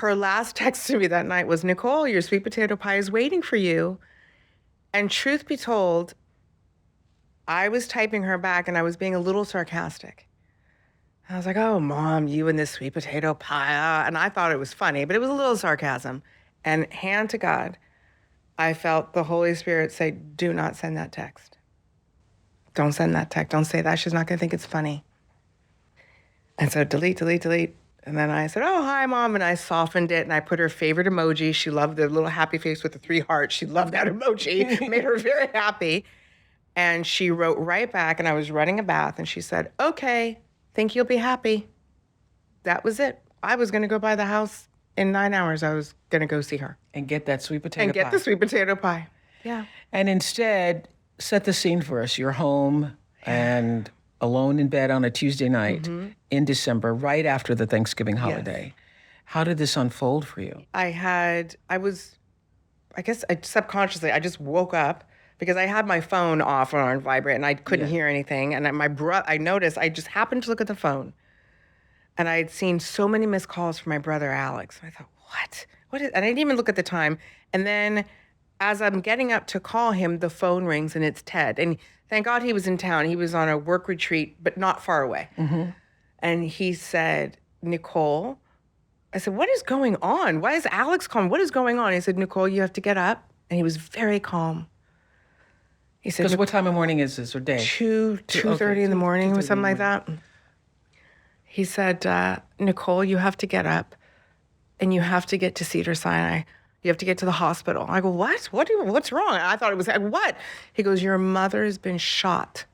her last text to me that night was, Nicole, your sweet potato pie is waiting for you. And truth be told, I was typing her back and I was being a little sarcastic. I was like, oh, Mom, you and this sweet potato pie. And I thought it was funny, but it was a little sarcasm. And hand to God, I felt the Holy Spirit say, do not send that text. Don't send that text. Don't say that. She's not going to think it's funny. And so delete, delete, delete. And then I said, oh, hi, Mom. And I softened it and I put her favorite emoji. She loved the little happy face with the 3 hearts. She loved that emoji. Made her very happy. And she wrote right back, and I was running a bath, and she said, okay, think you'll be happy. That was it. I was going to go buy the house in 9 hours. I was going to go see her. And get that sweet potato pie. And get the sweet potato pie. Yeah. And instead, set the scene for us. You're home and alone in bed on a Tuesday night in December, right after the Thanksgiving holiday. Yes. How did this unfold for you? I guess subconsciously, I just woke up because I had my phone off on vibrate and I couldn't hear anything. And I noticed, I just happened to look at the phone and I had seen so many missed calls from my brother, Alex. I thought, what is, and I didn't even look at the time. And then as I'm getting up to call him, the phone rings and it's Ted. And thank God he was in town. He was on a work retreat, but not far away. Mm-hmm. And he said, Nicole, I said, what is going on? Why is Alex calling? What is going on? He said, Nicole, you have to get up. And he was very calm. He said, because what time of morning is this or day? 2:30 in the morning or something like that. He said, Nicole, you have to get up and you have to get to Cedars-Sinai. You have to get to the hospital. I go, what? What's wrong? I thought it was, what? He goes, your mother has been shot.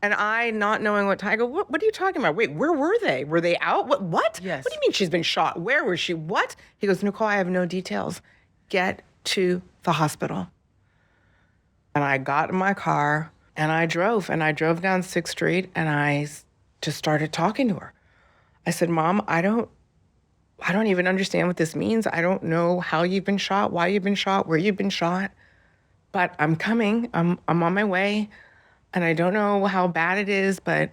And I, not knowing what time, I go, what are you talking about? Wait, where were they? Were they out? What? Yes. What do you mean she's been shot? Where was she? What? He goes, Nicole, I have no details. Get to the hospital. And I got in my car and I drove down 6th Street and I just started talking to her. I said, Mom, I don't even understand what this means. I don't know how you've been shot, why you've been shot, where you've been shot, but I'm coming. I'm on my way. And I don't know how bad it is, but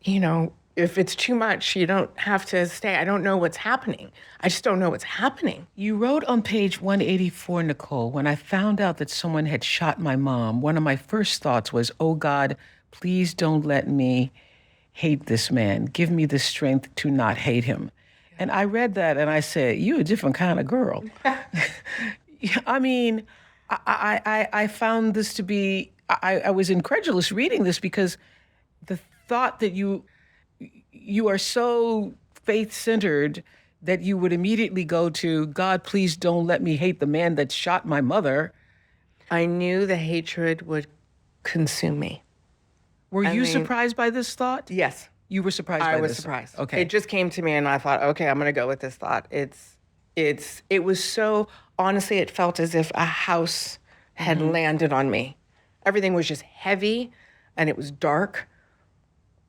if it's too much, you don't have to stay. I don't know what's happening. I just don't know what's happening. You wrote on page 184, Nicole, when I found out that someone had shot my mom, one of my first thoughts was, oh God, please don't let me hate this man. Give me the strength to not hate him. And I read that and I said, you're a different kind of girl. I mean, I found this to be, I was incredulous reading this because the thought that you are so faith-centered that you would immediately go to, God, please don't let me hate the man that shot my mother. I knew the hatred would consume me. Were you surprised by this thought? Yes. You were surprised by this? I was surprised. Okay. It just came to me and I thought, okay, I'm going to go with this thought. It was so, honestly, it felt as if a house had landed on me. Everything was just heavy and it was dark,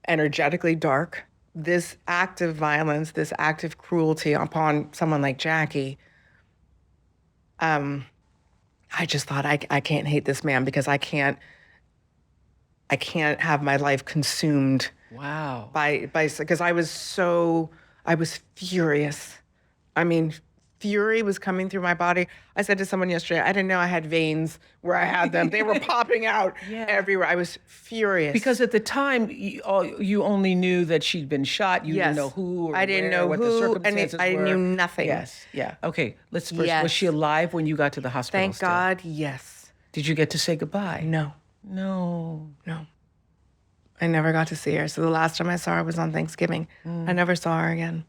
energetically dark. This act of violence, this act of cruelty upon someone like Jackie, I just thought I can't hate this man because I can't have my life consumed. Wow. Because I was furious. I mean, fury was coming through my body. I said to someone yesterday, I didn't know I had veins where I had them. They were popping out everywhere. I was furious. Because at the time, you only knew that she'd been shot. You didn't know who or I didn't know what who, the circumstances and I were. knew nothing. Yes, yeah. Okay, let's first, was she alive when you got to the hospital? Thank God, yes. Did you get to say goodbye? No. I never got to see her. So the last time I saw her was on Thanksgiving. I never saw her again.